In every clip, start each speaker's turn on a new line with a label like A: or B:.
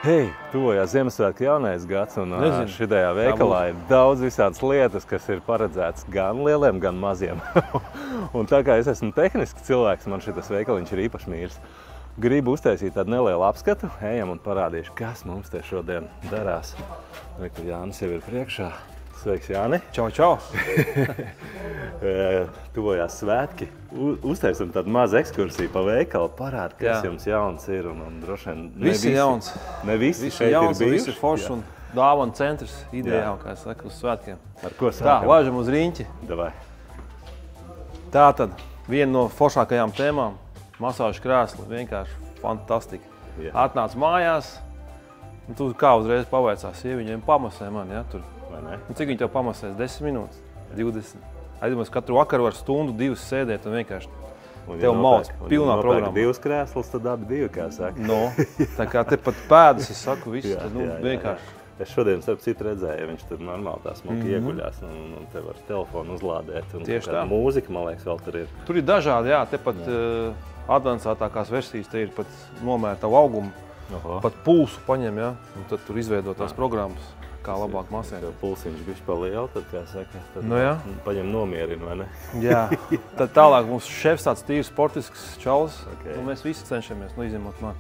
A: Hei, tuvojās Ziemassvētku jaunais gads, un šitajā veikalā ir daudz visādas lietas, kas ir paredzētas gan lieliem, gan maziem. Un tā kā es esmu tehnisks cilvēks, man šitas veikaliņš ir īpaši mīļs. Gribu uztaisīt tādu nelielu apskatu, ejam un parādīšu, kas mums te šodien darās. Reku, Jānis jau ir priekšā. Sveiks, Jāni!
B: Čau, čau!
A: Tuvojās svētki. Uztaisim tādu mazu ekskursiju pa veikalu, parāda, kas jums jauns ir. Un droši vien
B: visi ir jauns.
A: Ne visi šeit
B: jauns,
A: ir bijuši.
B: Visi ir forši un dāvana centrs idejām, kā es saku, uz svētkiem.
A: Ar ko sākam?
B: Tā, lāžam uz riņķi.
A: Davai.
B: Tātad, viena no foršākajām tēmām – masāžu krēsli. Vienkārši fantastika. Atnāc mājās, un tu kā uzreiz pavaicās sieviņiem, pamasē mani, ja, tur. Cik viņi tev pamasēs? 10 minūtes? 20? Aizdomās, katru vakaru var stundu, 2 sēdēt un vienkārši tev mauc pilnā programmā.
A: Un ja nopērk 2 krēslus, tad abi 2, kā saka.
B: No, tā kā te pat pēdas, es saku, visu, tad vienkārši.
A: Es šodien starp citu redzēju, ja viņš tur normāli tā smuki ieguļās un te var telefonu uzlādēt.
B: Tieši tā.
A: Mūzika, man liekas, vēl tur ir.
B: Tur ir dažādi, jā, te pat advancētākās versijas, te ir pat nomēra tavu augumu, pat pulsu paņem, jā, un tad tur izveido tās programmas. Kā labāk masēt.
A: Ja pulsiņš bišķi paliela, tad, kā saka, tad paņem nomierinu, vai ne?
B: Jā. Tad tālāk mums šefs tāds tīrs sportisks čalis, un mēs visi cenšamies, izņemot man.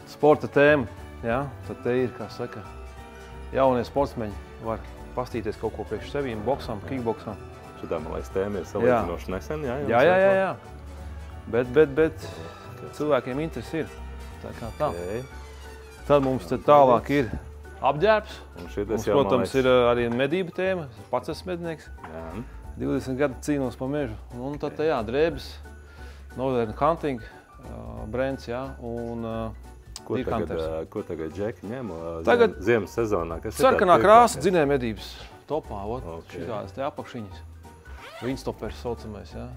B: Sporta tēma, jā, tad te ir, kā saka, jaunie sportsmeņi var pastīties kaut ko priekš sevīm, boksām, kickboksām.
A: Šitā, man liekas, tēma ir salīdzinoši nesen, jā?
B: Jā. Bet cilvēkiem interesi ir, tā kā tā. Tad mums te tālāk ir apģērbs. Mums, protams, ir arī medību tēma. Es pats esmu mednieks. 20 gadu cīnos pa mežu. Un tad, jā, drēbes, Northern Hunting brands, jā, un Deer Hunters.
A: Ko tagad džeki ņem ziemas sezonā?
B: Sarkanā krāsa, dzinēja medības topā, šitādas te apakšiņas. Windstoppers saucamais, jā,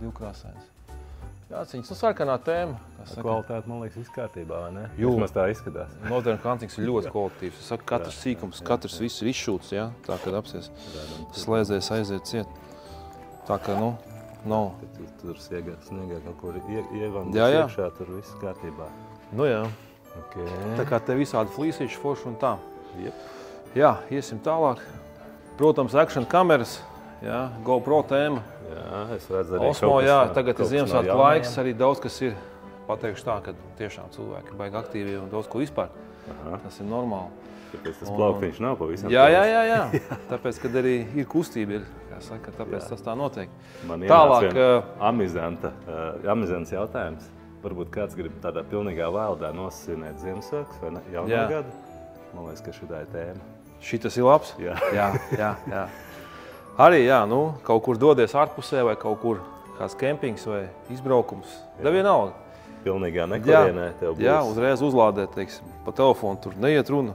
B: divkrāsainas. Jāciņas, sarkanā tēma.
A: Kvalitāte, man liekas, viss kārtībā, vai ne? Vismaz tā izskatās.
B: Northern Hunting ir ļoti kvalitatīvs. Es saku, katrs sīkums, katrs viss ir izšūts, jā? Tā, kad apsies slēdzējs aiziet ciet. Tā, ka, nav.
A: Tur sniegā kaut kur ievandas iekšā, tur viss kārtībā.
B: Nu jā. Tā kā te visādi flīsīši forši un tā. Jā, iesim tālāk. Protams, action kameras, jā, GoPro tēma.
A: Jā, es redzu arī
B: Osmo, jā, tagad ir Ziemassvētku laiks, arī daudz kas ir, pateikšu tā, ka tiešām cilvēki baigi aktīvi un daudz ko vispār. Tas ir normāli.
A: Tāpēc tas plauktiņš nav pavisam.
B: Jā. Tāpēc, kad arī ir kustība, kā saka, tāpēc tas tā notiek.
A: Man ienāc vien amizants jautājums. Varbūt kāds grib tādā pilnīgā veidā nosvinēt Ziemassvētkus vai jauno gadu. Man liekas, ka šitā ir tēma.
B: Šitas ir labs? Jā. Arī, jā, kaut kur dodies ārpusē vai kaut kur kāds kempings vai izbraukums. Da vienalga.
A: Pilnīgā nekurienē tev būs.
B: Jā, uzreiz uzlādēt, teiksim, pa telefonu tur neiet runa.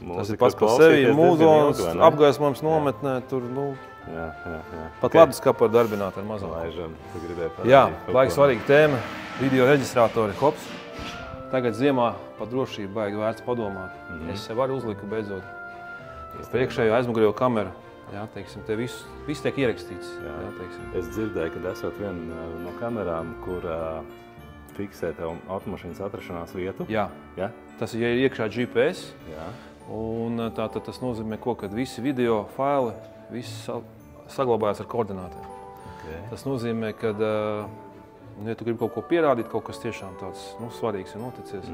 B: Tas ir pats par sevi, mūzons, apgaismojums nometnē, tur,
A: Jā.
B: Pat leduskapu var darbināt ar mazāk.
A: Laižam, tu gribēji parādīt.
B: Jā, baigi svarīga tēma, video reģistrātori, hops. Tagad ziemā pa drošību baigi vērts padomāt. Es sev arī uzliku beidzot. Priekšējo aizmugurējo kameru. Jā, teiksim, te viss tiek ierakstīts. Jā, teiksim.
A: Es dzirdēju, ka esot viena no kamerām, kur fiksē tev automašīnas atrašanās vietu.
B: Jā. Tas ir iekšā GPS.
A: Jā.
B: Un tātad tas nozīmē, kad visi video faili, viss saglabājas ar koordinātiem. Tas nozīmē, ka, ja tu gribi kaut ko pierādīt, kaut kas tiešām tāds svarīgs ir noticies,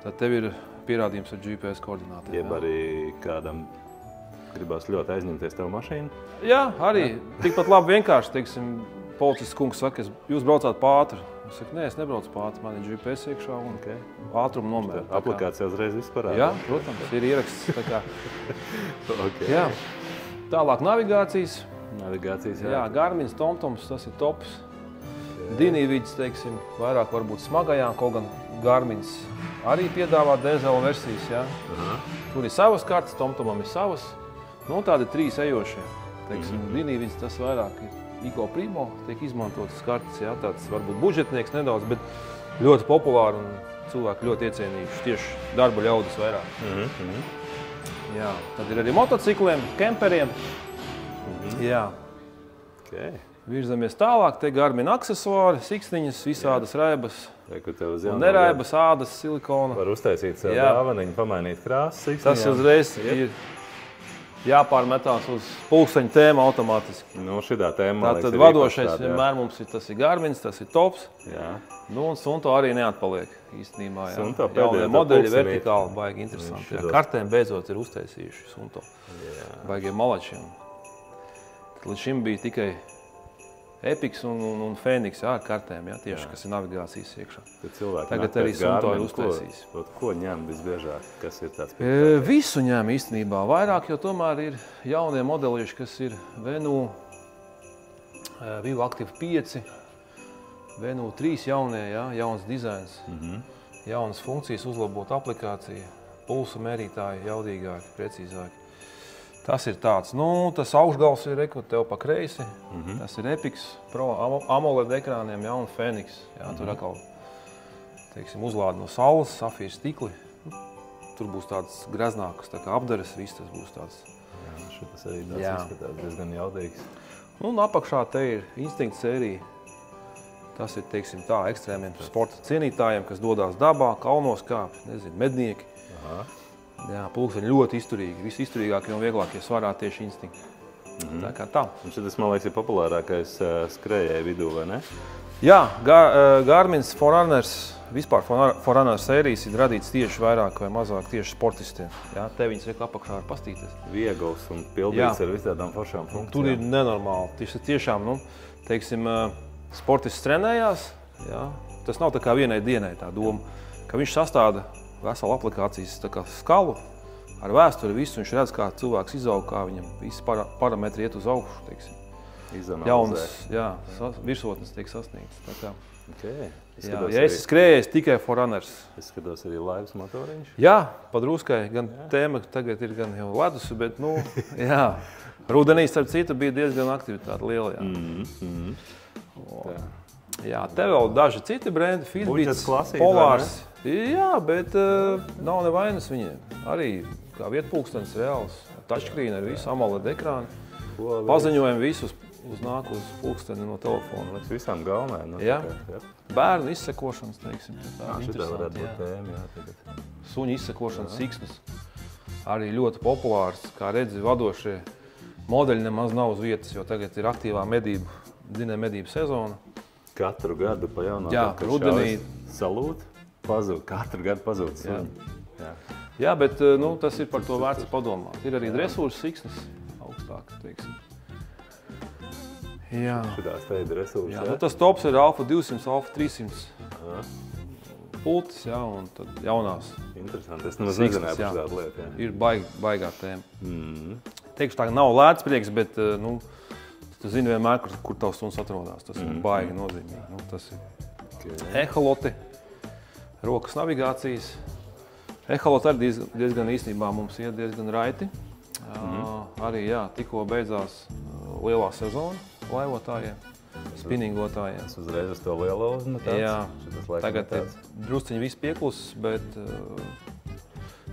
B: tad tev ir pierādījums ar GPS koordinātiem.
A: Jeb arī kādam gribās ļoti aizņemties tev mašīnu?
B: Jā, arī. Tikpat labi vienkārši, teiksim, policists kungs saka, jūs braucāt pa ātri. Es saku, nē, es nebraucu pa ātri, man ir GPS iekšā un ātrumu nomēra.
A: Aplikācija uzreiz viss parāda?
B: Jā, protams, ir ieraksts. Tā kā. Jā. Tālāk navigācijas. Jā, Garmins, TomToms, tas ir tops. Dinīvids, teiksim, vairāk varbūt smagajām, kaut gan Garmins arī piedāvā dēzela versijas, jā. Tur ir savas kartas, TomTomam ir savas. Tādi 3 ejošie. Teiksim, Dinīvids tas vairāk ir Iko Primo, tiek izmantotas kartas, jā, tāds varbūt budžetnieks nedaudz, bet ļoti populāri un cilvēki ļoti iecienījuši, tieši darba ļaudis vairāk. Jā, tad ir arī motocikliem, kemperiem. Jā. Virzamies tālāk, te Garmin aksesuāri, siksniņas, visādas raibas
A: un
B: neraibas, ādas, silikona.
A: Var uztaisīt sev dāvaniņu, pamainīt krāsas siksniņām.
B: Tas uzreiz ir jāpārmetās uz pulksteņa tēmu automātiski.
A: Nu, šitā tēma, man liekas,
B: tātad vadošais vienmēr mums ir, tas ir Garmins, tas ir tops.
A: Jā.
B: Nu, un Sunto arī neatpaliek īstenībā. Jā.
A: Sunto
B: jaunie modeļi vertikāli, baigi interesanti. Jā. Kartēm beidzot ir uztaisījuši Sunto. Baigiem malačiem. Līdz šim bija tikai Epics un Fēniks ar kartēm, jā, tieši, kas ir navigācijas iekšā. Tagad arī Sunto ir uztaisījis.
A: Ko ņem visbiežāk? Kas ir tāds?
B: Visu ņem īstenībā. Vairāk, jo tomēr ir jaunie modelieši, kas ir Venu, Vivo Active 5, Venu 3 jaunie, jā, jauns dizains, jaunas funkcijas, uzlabot aplikācija, pulsa mērītāji, jaudīgāki, precīzāki. Tas ir tāds, nu, tas augšgals ir tev pa kreisi, tas ir Epics Pro AMOLED ekrāniem, jā, un Fēniks, jā, tur atkal, teiksim, uzlādi no saules, safīra stikli, tur būs tāds greznāks, tā kā apdares, viss tas būs tāds.
A: Jā, šitas arī tāds izskatās diezgan jaudīgs.
B: Un apakšā te ir Instinct sērija, tas ir, teiksim, tā, ekstrēmiem sporta cienītājiem, kas dodās dabā, kalnos kāpj, nezinu, mednieki. Jā, pulksteņi ļoti izturīgi, visi izturīgākie un vieglākie svarā tieši Instinct. Tā kā tā.
A: Un šitas, man liekas, ir populārākais skrējēju vidū, vai ne?
B: Jā, Garmin's Forunners, vispār Forunner sērijas ir radīts tieši vairāk vai mazāk tieši sportistiem. Jā, te viņas reku apakšā var pastīties.
A: Viegls un pildīts ar visādām foršām funkcijām.
B: Tur ir nenormāli. Tas ir tiešām, nu, teiksim, sportists trenējās, jā. Tas nav tā kā vienai dienai tā doma, ka viņš sastāda veselu aplikācijas skalu ar vēsturi visu, viņš redz, kā cilvēks izaug, kā viņam visi parametri iet uz augšu, teiksim. Jaunas, jā, virsotnes tiek sasniegtas. Tā kā.
A: Okay.
B: Jā, ja esi skrējies tikai Forunners.
A: Es skatos arī laivas motoriņš.
B: Jā, pa druskai, gan tēma tagad ir gan jau ledus, bet, nu, jā. Rudenī, starp citu, bija diezgan aktivitāte liela, jā. Jā, te vēl daži citi brendi, Fitbits, Polārs. Jā, bet nav nevainas viņiem. Arī kā vietpulkstenis reāls, touchscreen ar visu, AMOLED ekrāni. Paziņojam visus uz nāk uz pulksteni no telefona.
A: Visām galvenai. No
B: jā. Bērnu izsekošanas, teiksim.
A: Šitā varētu būt tēma, jā, tagad.
B: Suņu izsekošanas siksnas. Arī ļoti populārs, kā redzi, vadošie modeļi nemaz nav uz vietas, jo tagad ir aktīvā medību sezona.
A: Katru gadu pa jaunā,
B: kad rudenī
A: salūt, pazūd. Katru gadu pazūd suņi.
B: Jā, bet nu, tas ir par to vērts padomāt. Ir arī dresūras siksnas augstāk, teiksim. Jā.
A: Šitās te ir dresūras, jā?
B: Nu, tas tops ir Alfa 200, Alfa 300 pultis, jā, un tad jaunās.
A: Interesanti, es nemaz nezināju par tādu lietu, jā.
B: Ir baigā tēma. Teikšu tā, ka nav lētspēks, bet, nu, tu zini vienmēr, kur tavs suns atrodās. Tas ir baigi nozīmīgi. Nu, tas ir eholoti, rokas navigācijas. Eholoti arī diezgan īstenībā mums iet diezgan raiti. Arī, jā, tikko beidzās lielā sezona laivotājiem, spinningotājiem.
A: Es uzreiz uz to lielo uzmetāts.
B: Jā, tagad ir drusciņi viss pieklusis, bet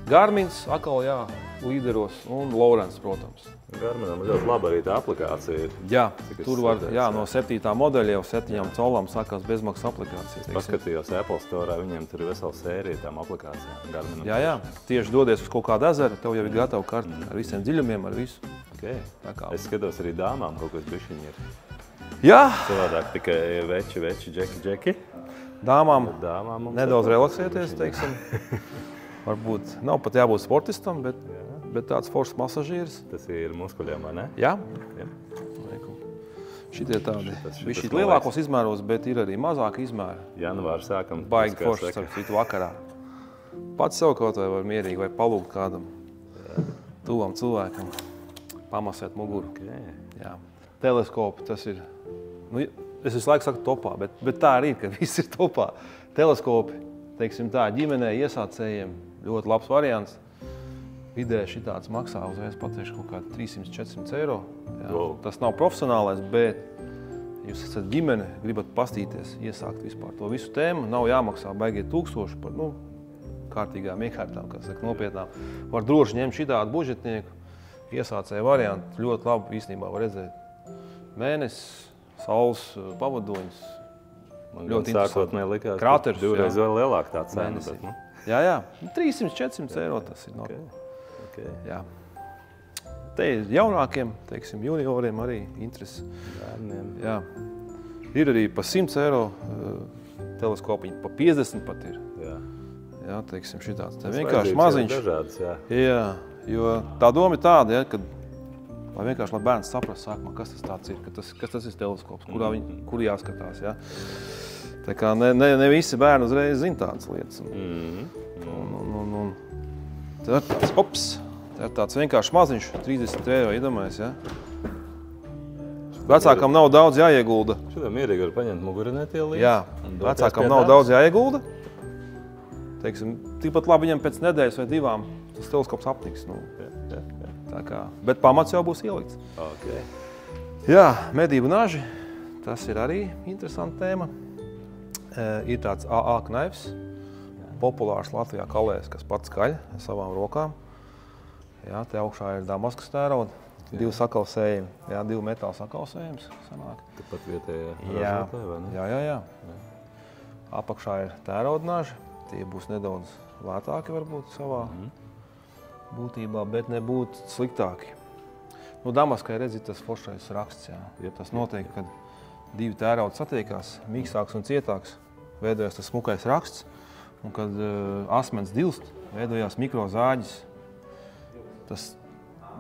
B: Garmins atkal, jā, līderos un Lowrance, protams.
A: Garminam ļoti laba arī tā aplikācija ir.
B: Jā, tur var, jā, no 7. modeļa jau 7 colām sākās bezmaksas aplikācijas.
A: Paskatījos Apple Store, viņiem tur ir vesela sērija tām aplikācijām. Garminam.
B: Jā, tieši dodies uz kaut kādu ezeru, tev jau ir gatava karta ar visiem dziļumiem, ar visu.
A: Okay. Es skatos arī dāmām, kaut kas bišķiņi ir.
B: Jā.
A: Savādāk tikai veči, džeki.
B: Dāmām nedaudz relaksēties, teiksim. Varbūt nav pat jābūt sportistam, bet tāds foršs masažieris.
A: Tas ir muskuļiem, vai ne?
B: Jā. Šitie tādi. Viņš ir lielākos izmēros, bet ir arī mazāki izmēri.
A: Janvāri sākam.
B: Baigi foršs starp citu vakarā. Pats sev kaut vai var mierīgi vai palūgt kādam tuvam cilvēkam. Pamasēt muguru. Jā. Teleskopi, tas ir, nu, es visu laiku saku topā, bet tā arī ir, ka viss ir topā. Teleskopi, teiksim tā, ģimenei, iesācējiem, ļoti labs variants. Vidē šitāds maksā uzreiz pateikšu kaut kādi 300–400 eiro. Jā. Tas nav profesionālais, bet jūs esat ģimene, gribat pastīties, iesākt vispār to visu tēmu, nav jāmaksā baigie 1000 par, nu, kārtīgām iekārtām, kā saka, nopietnām. Var droši ņemt šitādu budžetnieku. Iesācēju variantu ļoti labi īstenībā var redzēt. Mēnesis saules pavadoņus.
A: Man ļoti sākotnēji likās,
B: krāteris,
A: divreiz vēl lielāk tā cena. Bet, nu.
B: Jā, 300–400 eiro tas ir.
A: Okay.
B: Jā. Te ir jaunākiem, teiksim, junioriem arī interesi. Jā. Ir arī pa 100 eiro teleskopiņi, pa 50 pat ir. Jā, teiksim, šitāds. Tā vienkārši maziņš.
A: Dažādas,
B: jā, jo tā doma ir tāda, ja, kad lai vienkārši, lai bērns saprast sākumā, kas tas tāds ir, kas tas ir teleskops, kur jāskatās. Ja. Tā kā ne visi bērni uzreiz zina tādas lietas. Tā ir tāds vienkārši maziņš, 30 eiro, iedomājies. Ja. Vecākam nav daudz jāiegulda.
A: Šitā mierīgi var paņemt mugurinētie līdzi.
B: Jā, vecākam nav daudz jāiegulda. Teiksim, tikpat labi viņam pēc nedēļas vai divām tas teleskops apniks. Nu. Tā kā, bet pamats jau būs ielikts.
A: Okay.
B: Jā, medību naži, tas ir arī interesanta tēma. Ir tāds AA knaifs, populārs Latvijā kalējs, kas pats kaļ ar savām rokām. Jā, te augšā ir Damaskas tērauda, 2 sakausējumi, 2 metāla sakausējums sanāk.
A: Tāpat vietējā ražotāja, vai ne?
B: Jā. Apakšā ir tērauda naži, tie būs nedaudz lētāki varbūt savā būtībā, bet nebūtu sliktāki. Nu, Damaskai redzi tas foršais raksts, Tas notiek, kad 2 tērauda satiekās, mīkstāks un cietāks, veidojas tas smukais raksts, un kad asmens dilst, veidojās mikrozāģis, tas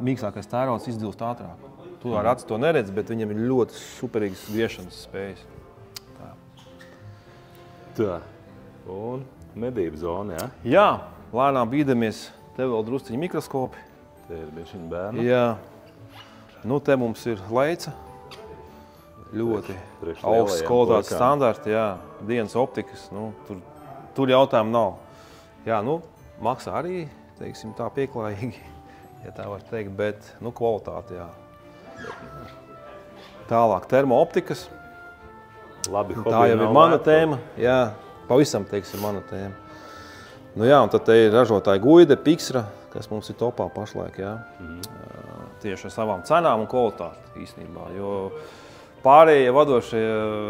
B: mīkstākais tērauds izdilst ātrāk. Tu ar aci to neredz, bet viņam ir ļoti superīgas griešanas spējas.
A: Tā. Un medību zona, jā?
B: Jā, lēnām bīdamies. Te vēl drusciņi mikroskopi.
A: Te ir bišķiņi bērni.
B: Jā. Nu, te mums ir leica. Ļoti augsts kvalitātes standarti, jā. Dienas optikas, nu, tur jautājumu nav. Jā, nu, maksā arī, teiksim, tā pieklājīgi, ja tā var teikt, bet, nu, kvalitāte, jā. Tālāk, termooptikas.
A: Labi,
B: tā jau ir mana tēma, jā, pavisam, teiksim, mana tēma. Nu jā, un tad te ir ražotāja Guide, Pixra, kas mums ir topā pašlaik, jā. Tieši ar savām cenām un kvalitāti īstenībā, jo pārējie vadošie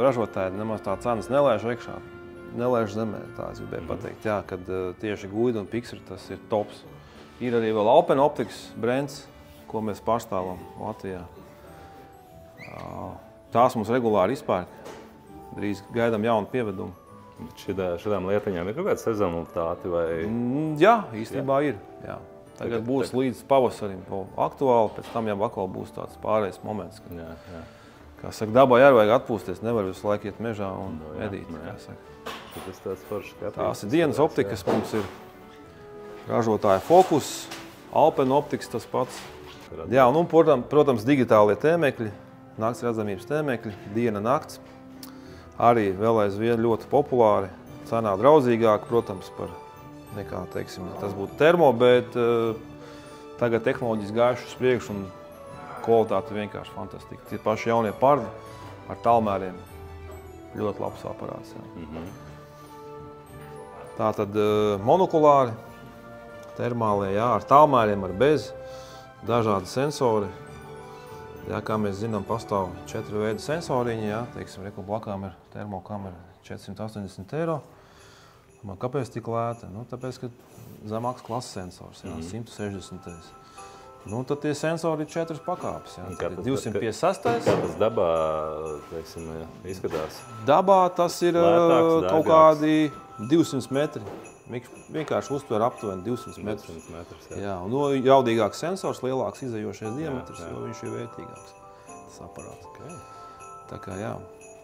B: ražotāji nemaz tā cenas nelēž iekšā, nelēž zemē, tā es gribēju pateikt, jā, kad tieši Guide un Pixra tas ir tops. Ir arī vēl Open Optics brands, ko mēs pārstāvam Latvijā. Tās mums regulāri izpērk, drīz gaidām jaunu pievedumu.
A: Šitām lietiņām ir kaut kāda sezonalitāte vai?
B: Jā, īstenībā ir. Jā. Tagad būs līdz pavasarim aktuāli, pēc tam jau atkal būs tāds pārējais moments. Kā saka, dabai arī vajag atpūsties, nevar visu laiku iet mežā un medīt. Tās ir dienas optikas, mums ir ražotāja Focus, Open Optics tas pats. Jā, un, protams, digitālie tēmekļi, nakts redzamības tēmekļi, diena nakts. Arī vēl aizvien ļoti populāri, cenā draudzīgāk, protams, par nekā, teiksim, tas būtu termo, bet tagad tehnoloģijas gājuši uz priekšu un kvalitāte vienkārši fantastika. Tie paši jaunie pardi ar tālmēriem, ļoti labs aparāts. Tātad monokulāri, termālie, jā, ar tālmēriem, ar bez, dažādi sensori. Jā, kā mēs zinām, pastāv 4 veidi sensoriņi, jā, teiksim, reku blakām ir termokamera 480 eiro. Man kāpēc tik lēta? Nu, tāpēc, ka zemāks klases sensors, jā, 160. Nu, tad tie sensori ir 4 pakāpes, jā. Tad 256.
A: Kā tas dabā, teiksim, izskatās?
B: Dabā tas ir kaut kādi 200 metri. Vienkārši uztver aptuveni 200 metrus. Jā, un jaudīgāks sensors, lielāks izējošais diametrs, jo viņš ir vērtīgāks, tas aparāts. Tā kā, jā,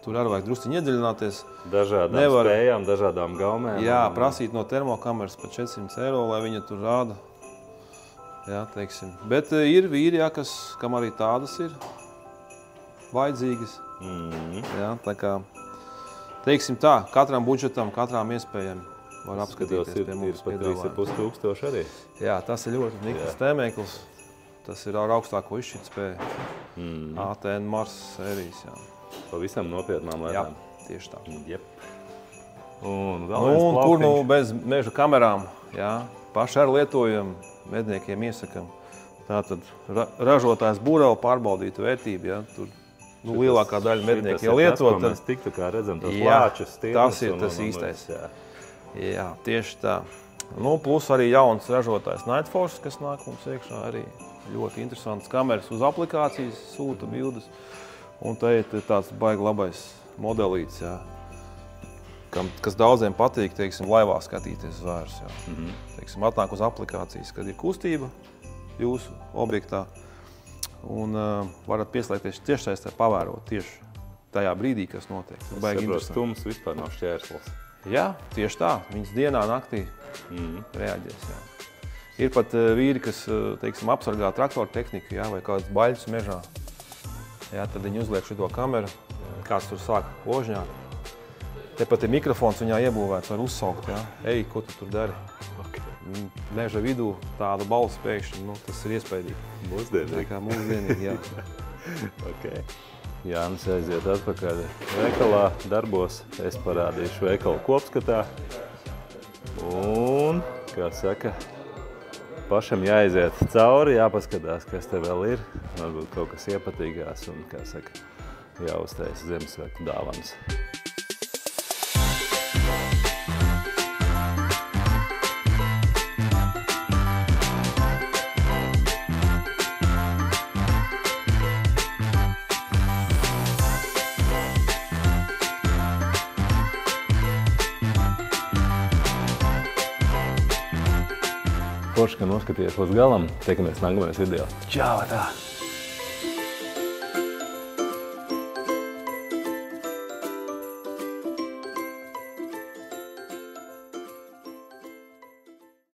B: tur arī vajag drusciņi iedziļināties.
A: Dažādām spējām, dažādām gaumēm.
B: Jā, prasīt no termokameras pa 400 eiro, lai viņa tur rāda. Jā, teiksim. Bet ir vīri, jā, kam arī tādas ir vajadzīgas. Jā, tā kā, teiksim tā, katram budžetam, katrām iespējām var apskatīties pie mums piedāvājuma.
A: 3,5 arī.
B: Jā, tas ir ļoti nikls tēmēklis. Tas ir ar augstāko izšķirtspēju. ATN Mars sērijas, jā.
A: Pavisam nopietnām lietām.
B: Jā, tieši tā.
A: Jep.
B: Un kur nu bez meža kamerām, jā, paši ar lietojam, medniekiem iesakam. Tātad ražotājs būreli pārbaudītu vērtību, jā, tur lielākā daļa mednieki jau lietot.
A: Tas, mēs tiktu, kā redzam, tos lāčus,
B: tas ir tas īstais. Jā, tieši tā. Nu, plus arī jauns ražotājs Nightforce, kas nāk mums iekšā, arī ļoti interesants kameras uz aplikācijas, sūta bildes. Un te ir tāds baigi labais modelīts, jā, kas daudziem patīk, teiksim, laivā skatīties zvērus. Teiksim, atnāk uz aplikācijas, kad ir kustība jūsu objektā, un varat pieslēgties tiešsaistē, pavērot tieši tajā brīdī, kas notiek.
A: Es saprotu, stums vispār nav šķērslis.
B: Jā, tieši tā. Viņas dienā, naktī reaģēs. Jā. Ir pat vīri, kas, teiksim, apsargā traktoru tehniku, jā, vai kādas baļas mežā. Jā, tad viņi uzliek šito kameru, kāds tur sāk ložņāt. Tepat ir mikrofons viņā iebūvēts, var uzsaukt, jā. Ej, ko tu tur dari? Meža vidū tāda balss pēkšņi, nu, tas ir iespaidīgi.
A: Mūsdienīgi.
B: Kā mūsdienīgi, jā.
A: Okay. Jānis aiziet atpakaļ veikalā, darbos. Es parādīšu veikalu kopskatā. Un, kā saka, pašam jāiziet cauri, jāpaskatās, kas te vēl ir. Varbūt kaut kas iepatīgās un, kā saka, jāuztais Ziemassvētku dāvanas. Forši, ka noskaties līdz galam. Tiekamies nākamajos video.
B: Čau, tā!